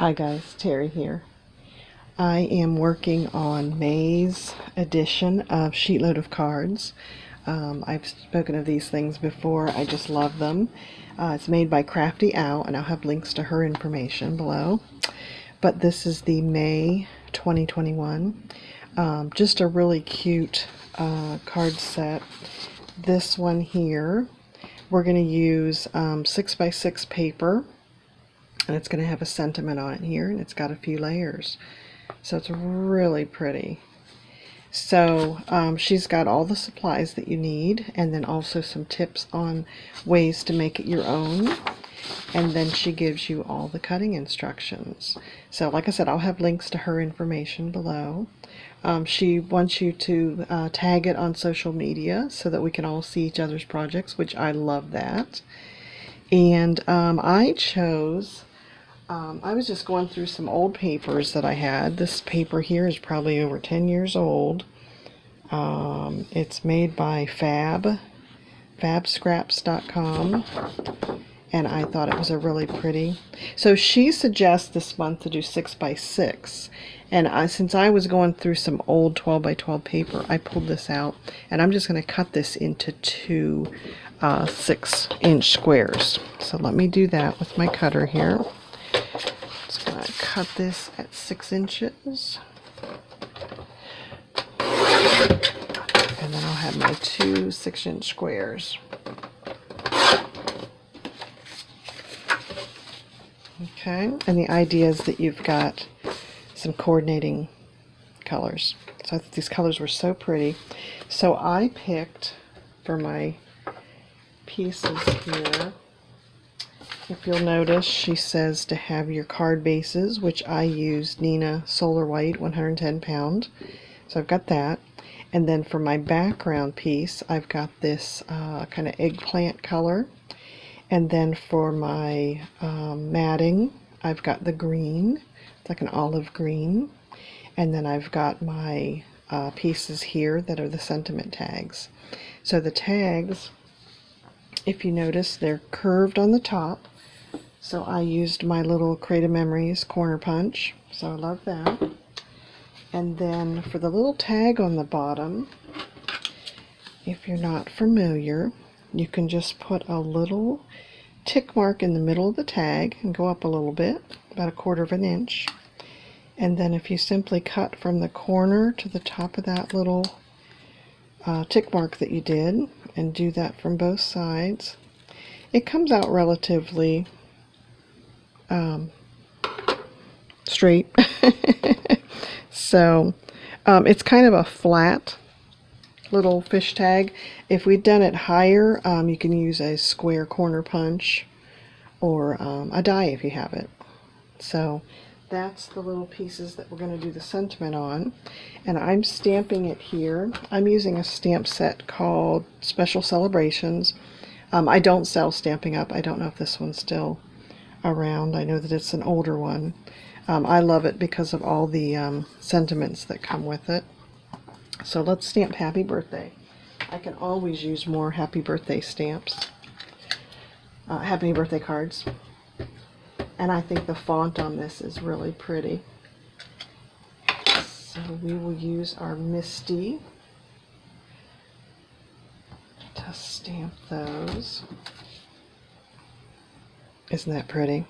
Hi guys, Terry here. I am working on May's edition of SheetLoad of Cards. I've spoken of these things before. I just love them. It's made by Crafty Owl, and I'll have links to her information below. But this is the May 2021. Just a really cute card set. This one here, we're going to use 6x6 paper. And it's going to have a sentiment on it here, and it's got a few layers. So it's really pretty. So she's got all the supplies that you need, and then also some tips on ways to make it your own. And then she gives you all the cutting instructions. So like I said, I'll have links to her information below. She wants you to tag it on social media so that we can all see each other's projects, which I love that. And I chose... I was just going through some old papers that I had. This paper here is probably over 10 years old. It's made by fabscraps.com, and I thought it was a really pretty. So she suggests this month to do 6x6, and since I was going through some old 12x12 paper, I pulled this out, and I'm just going to cut this into two 6-inch squares. So let me do that with my cutter here. Just going to cut this at 6 inches. And then I'll have my two 6-inch squares. Okay, and the idea is that you've got some coordinating colors. So I thought these colors were so pretty. So I picked for my pieces here, if you'll notice, she says to have your card bases, which I used Nina Solar White 110 pound. So I've got that. And then for my background piece, I've got this kind of eggplant color. And then for my matting, I've got the green. It's like an olive green. And then I've got my pieces here that are the sentiment tags. So the tags, if you notice, they're curved on the top. So I used my little Creative Memories corner punch, so I love that. And then for the little tag on the bottom, if you're not familiar, you can just put a little tick mark in the middle of the tag and go up a little bit, about 1/4 of an inch. And then if you simply cut from the corner to the top of that little tick mark that you did, and do that from both sides, it comes out relatively straight. So it's kind of a flat little fish tag. If we'd done it higher, you can use a square corner punch or a die if you have it. So that's the little pieces that we're going to do the sentiment on, and I'm stamping it here. I'm using a stamp set called Special Celebrations. I don't sell Stampin' Up. I don't know if this one's still around. I know that it's an older one. I love it because of all the sentiments that come with it. So let's stamp Happy Birthday. I can always use more Happy Birthday stamps, Happy Birthday cards. And I think the font on this is really pretty. So we will use our Misty to stamp those. Isn't that pretty?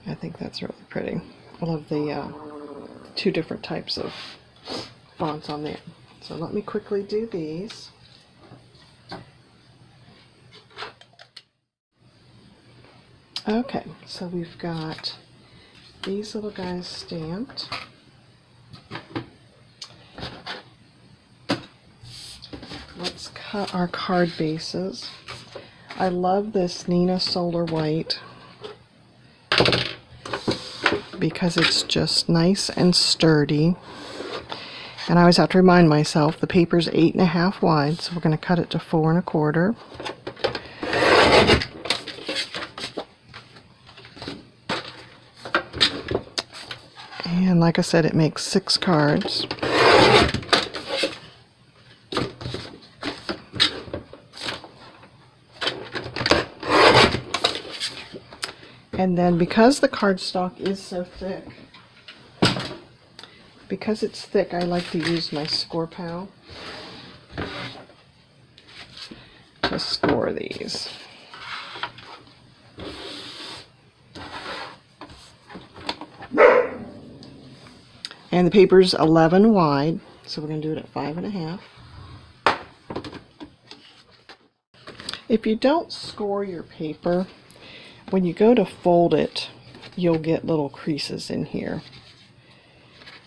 I think that's really pretty. I love the two different types of fonts on there. So let me quickly do these. Okay, so we've got these little guys stamped. Let's cut our card bases. I love this Nina Solar White because it's just nice and sturdy. And I always have to remind myself the paper's 8.5 wide, so we're going to cut it to 4 1/4. And like I said, it makes 6 cards. And then because the cardstock is so thick, because it's thick, I like to use my score pal to score these. And the paper's 11 wide, so we're going to do it at 5.5. If you don't score your paper, when you go to fold it, you'll get little creases in here.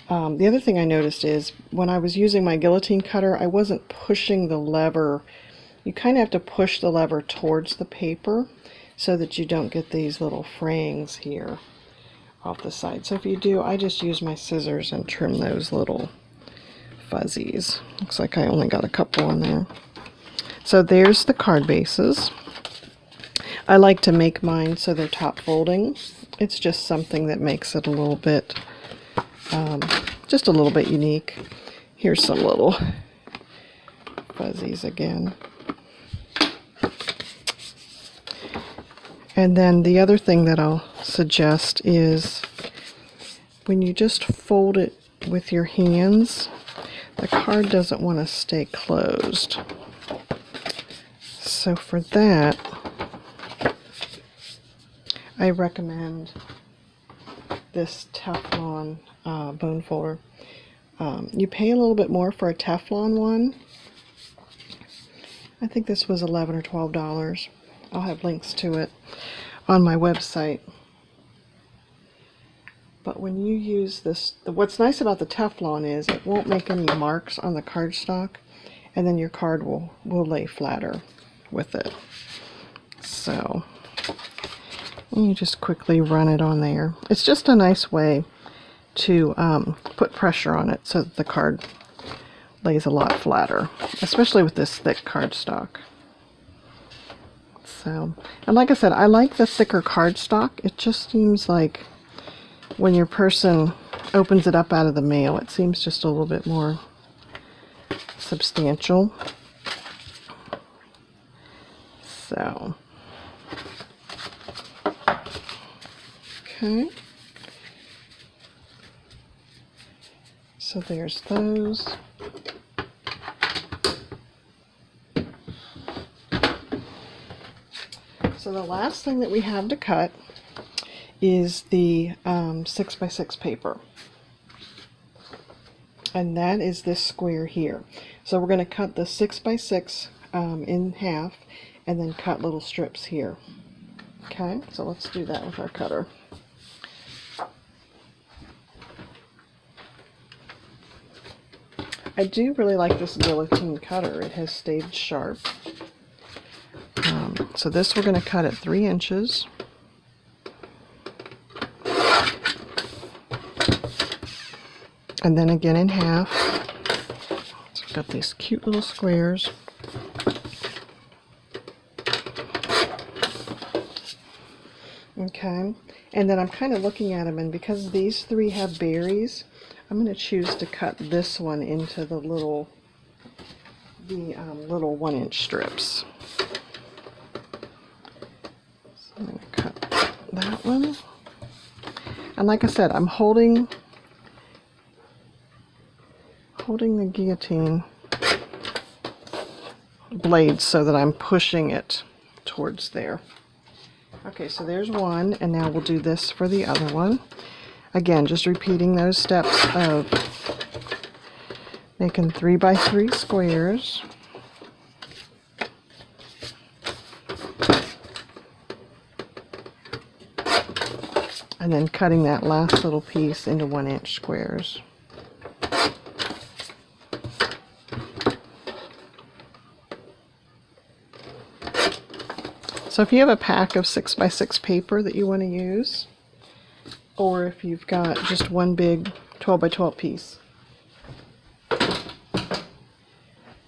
The other thing I noticed is when I was using my guillotine cutter, I wasn't pushing the lever. You kind of have to push the lever towards the paper so that you don't get these little frayings here off the side. So if you do, I just use my scissors and trim those little fuzzies. Looks like I only got a couple on there. So there's the card bases. I like to make mine so they're top folding. It's just something that makes it a little bit, just a little bit unique. Here's some little fuzzies again. And then the other thing that I'll suggest is when you just fold it with your hands, the card doesn't want to stay closed. So for that, I recommend this Teflon bone folder. You pay a little bit more for a Teflon one. I think this was $11 or $12. I'll have links to it on my website. But when you use this, what's nice about the Teflon is it won't make any marks on the cardstock, and then your card will lay flatter with it. So you just quickly run it on there. It's just a nice way to put pressure on it so that the card lays a lot flatter, especially with this thick cardstock. So, and like I said, I like the thicker cardstock. It just seems like when your person opens it up out of the mail, it seems just a little bit more substantial. So, okay. So there's those. So the last thing that we have to cut is the 6x6 paper. And that is this square here. So we're going to cut the 6x6 in half and then cut little strips here. Okay, so let's do that with our cutter. I do really like this guillotine cutter. It has stayed sharp. So this we're going to cut at 3 inches. And then again in half. So I've got these cute little squares. Okay, and then I'm kind of looking at them, and because these 3 have berries, I'm going to choose to cut this one into the little 1-inch strips. So I'm going to cut that one. And like I said, I'm holding the guillotine blade so that I'm pushing it towards there. Okay, so there's one, and now we'll do this for the other one. Again, just repeating those steps of making 3x3 squares. And then cutting that last little piece into 1-inch squares. So if you have a pack of 6x6 paper that you want to use, or if you've got just one big 12x12 piece,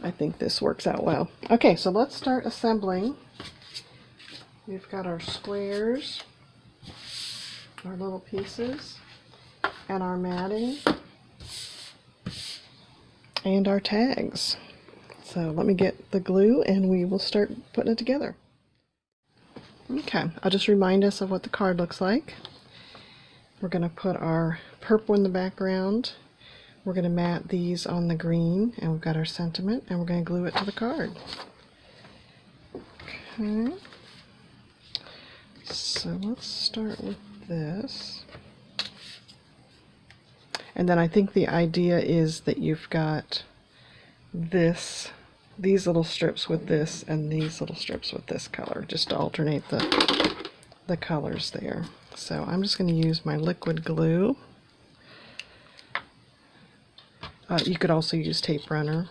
I think this works out well. Okay, so let's start assembling. We've got our squares, our little pieces, and our matting, and our tags. So let me get the glue and we will start putting it together. Okay, I'll just remind us of what the card looks like. We're going to put our purple in the background. We're going to mat these on the green, and we've got our sentiment, and we're going to glue it to the card. Okay, so let's start with this. And then I think the idea is that you've got these little strips with this, and these little strips with this color, just to alternate the colors there. So I'm just going to use my liquid glue. You could also use tape runner.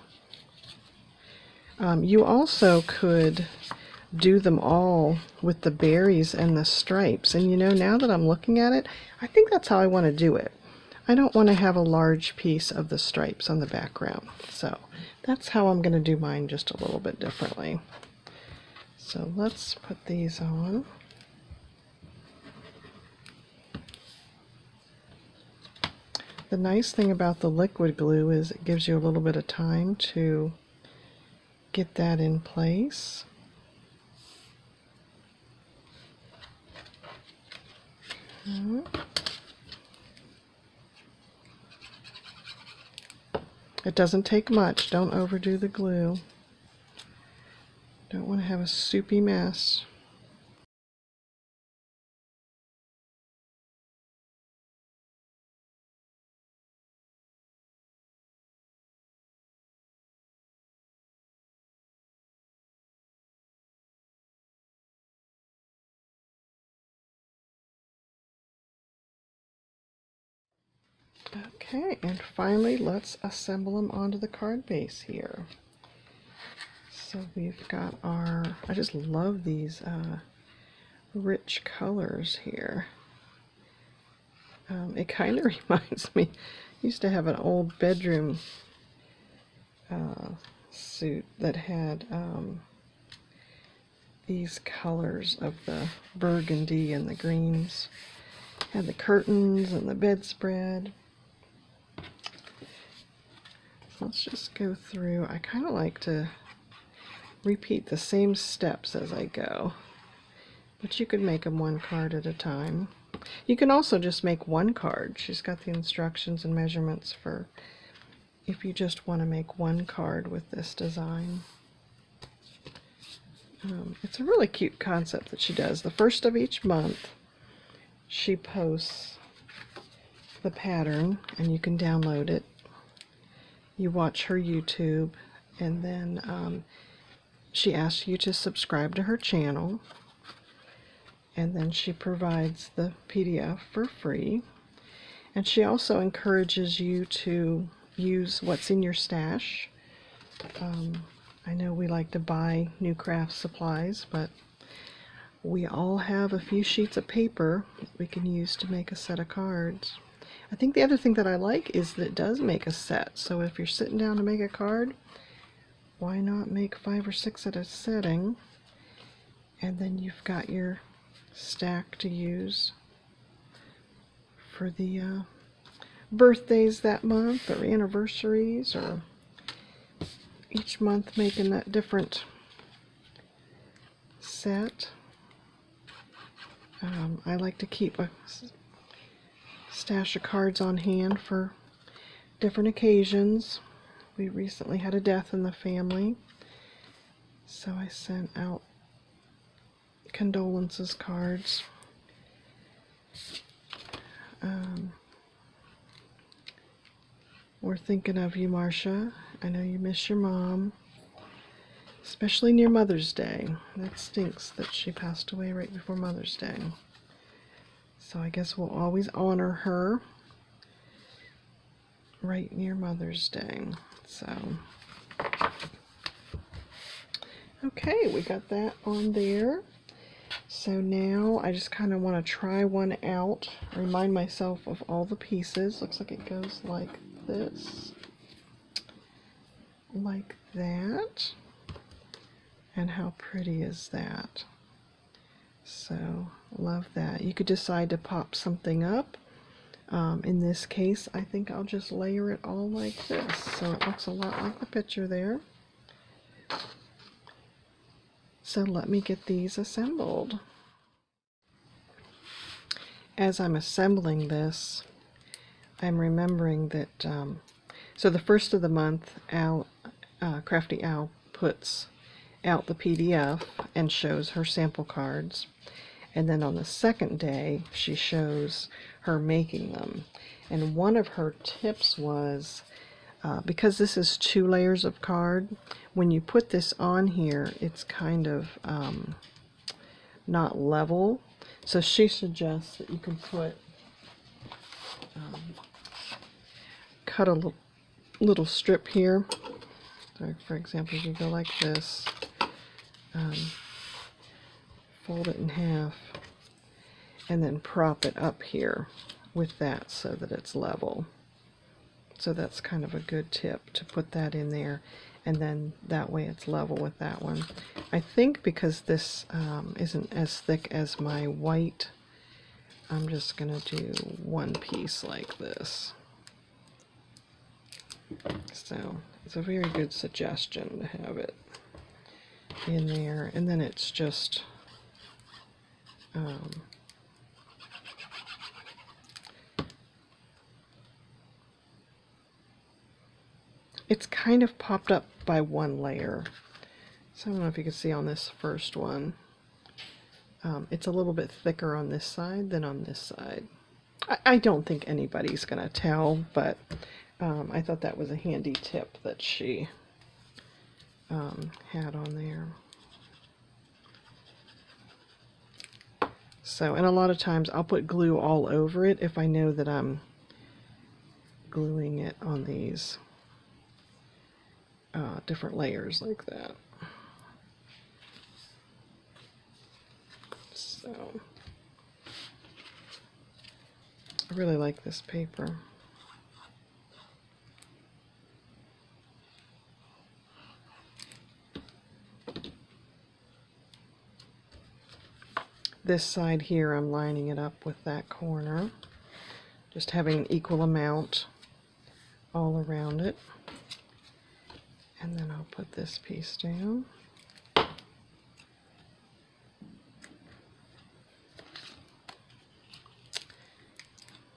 You also could do them all with the berries and the stripes. And you know, now that I'm looking at it, I think that's how I want to do it. I don't want to have a large piece of the stripes on the background. So that's how I'm going to do mine, just a little bit differently. So let's put these on. The nice thing about the liquid glue is it gives you a little bit of time to get that in place. It doesn't take much. Don't overdo the glue. Don't want to have a soupy mess. Okay, and finally let's assemble them onto the card base here. So we've got our, I just love these rich colors here. It kind of reminds me, I used to have an old bedroom suit that had these colors of the burgundy and the greens. Had the curtains and the bedspread. Let's just go through. I kind of like to repeat the same steps as I go, but you could make them one card at a time. You can also just make one card. She's got the instructions and measurements for if you just want to make one card with this design. It's a really cute concept that she does. The first of each month she posts the pattern, and you can download it. You watch her YouTube, and then she asks you to subscribe to her channel, and then she provides the PDF for free. And she also encourages you to use what's in your stash. I know we like to buy new craft supplies, but we all have a few sheets of paper that we can use to make a set of cards. I think the other thing that I like is that it does make a set. So if you're sitting down to make a card, why not make 5 or 6 at a setting? And then you've got your stack to use for the birthdays that month, or anniversaries, or each month making that different set. I like to keep a stash of cards on hand for different occasions. We recently had a death in the family, so I sent out condolences cards. We're thinking of you, Marcia. I know you miss your mom, especially near Mother's Day. That stinks that she passed away right before Mother's Day. So I guess we'll always honor her right near Mother's Day. So, okay, we got that on there. So now I just kind of want to try one out, remind myself of all the pieces. Looks like it goes like this, like that. And how pretty is that? So, love that. You could decide to pop something up. In this case, I think I'll just layer it all like this. So it looks a lot like the picture there. So let me get these assembled. as I'm assembling this, I'm remembering that, so the first of the month, Crafty Owl puts out the PDF and shows her sample cards. And then on the second day, she shows her making them. And one of her tips was, because this is 2 layers of card, when you put this on here, it's kind of not level. So she suggests that you can cut a little strip here. So for example, you go like this, fold it in half, and then prop it up here with that so that it's level. So that's kind of a good tip to put that in there, and then that way it's level with that one. I think because this isn't as thick as my white, I'm just going to do one piece like this. So it's a very good suggestion to have it in there, and then it's just it's kind of popped up by one layer. So I don't know if you can see on this first one. It's a little bit thicker on this side than on this side. I don't think anybody's going to tell, but I thought that was a handy tip that she had on there. So, and a lot of times I'll put glue all over it if I know that I'm gluing it on these different layers like that. So, I really like this paper. This side here, I'm lining it up with that corner, just having an equal amount all around it. And then I'll put this piece down.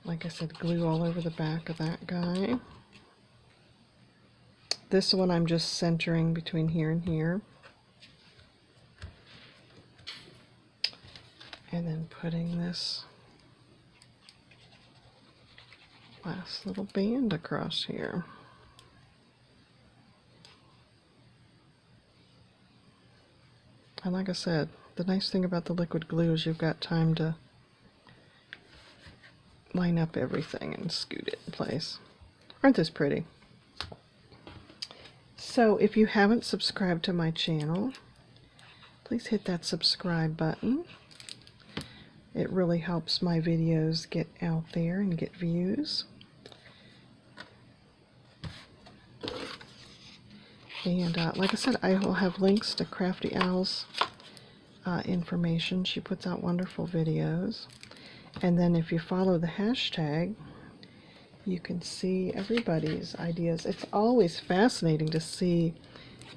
Like I said, glue all over the back of that guy. This one I'm just centering between here and here. And then putting this last little band across here. And like I said, the nice thing about the liquid glue is you've got time to line up everything and scoot it in place. Aren't this pretty? So if you haven't subscribed to my channel, please hit that subscribe button. It really helps my videos get out there and get views. And like I said, I will have links to Crafty Owl's information. She puts out wonderful videos. And then if you follow the hashtag, you can see everybody's ideas. It's always fascinating to see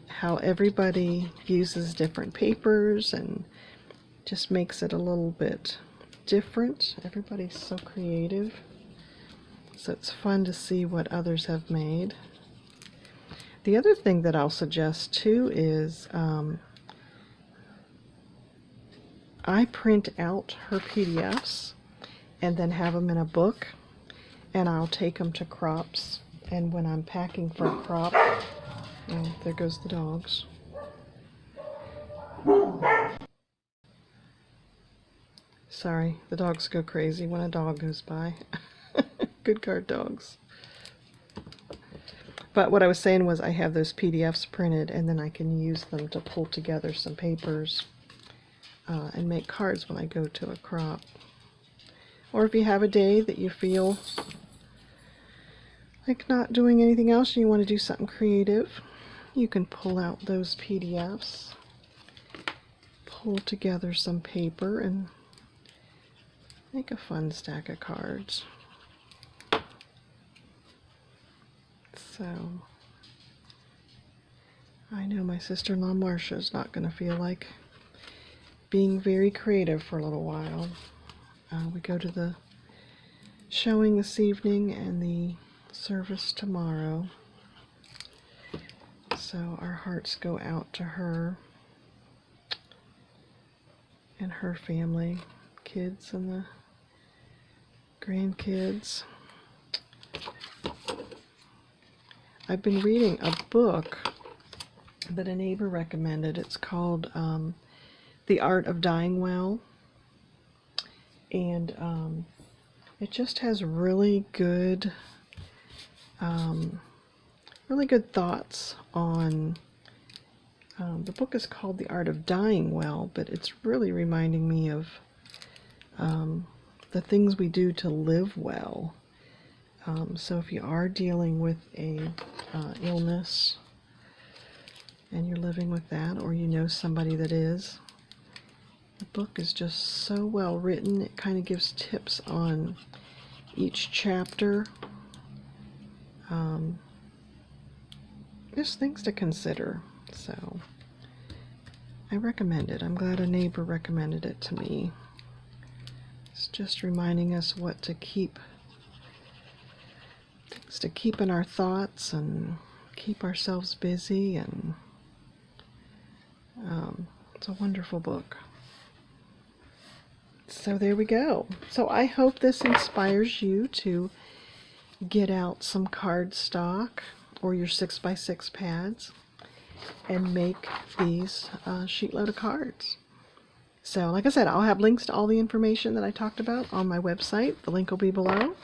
how everybody uses different papers and just makes it a little bit different. Everybody's so creative. So it's fun to see what others have made. The other thing that I'll suggest too is I print out her PDFs and then have them in a book, and I'll take them to crops, and when I'm packing for a crop, oh, there goes the dogs. Sorry, the dogs go crazy when a dog goes by. Good guard dogs. But what I was saying was I have those PDFs printed, and then I can use them to pull together some papers and make cards when I go to a crop. Or if you have a day that you feel like not doing anything else and you want to do something creative, you can pull out those PDFs, pull together some paper, and make a fun stack of cards. So, I know my sister-in-law Marcia's not going to feel like being very creative for a little while. We go to the showing this evening and the service tomorrow. So our hearts go out to her and her family, kids and the grandkids. I've been reading a book that a neighbor recommended. It's called The Art of Dying Well. And it just has really good thoughts on, the book is called The Art of Dying Well, but it's really reminding me of the things we do to live well. So if you are dealing with a illness and you're living with that, or you know somebody that is, the book is just so well written. It kind of gives tips on each chapter. Just things to consider. So I recommend it. I'm glad a neighbor recommended it to me. It's just reminding us what to keep, things to keep in our thoughts and keep ourselves busy, and it's a wonderful book. So there we go. So I hope this inspires you to get out some cardstock or your 6x6 pads and make these sheetload of cards. So like I said, I'll have links to all the information that I talked about on my website. The link will be below.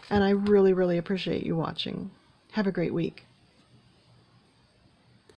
And I really, really appreciate you watching. Have a great week.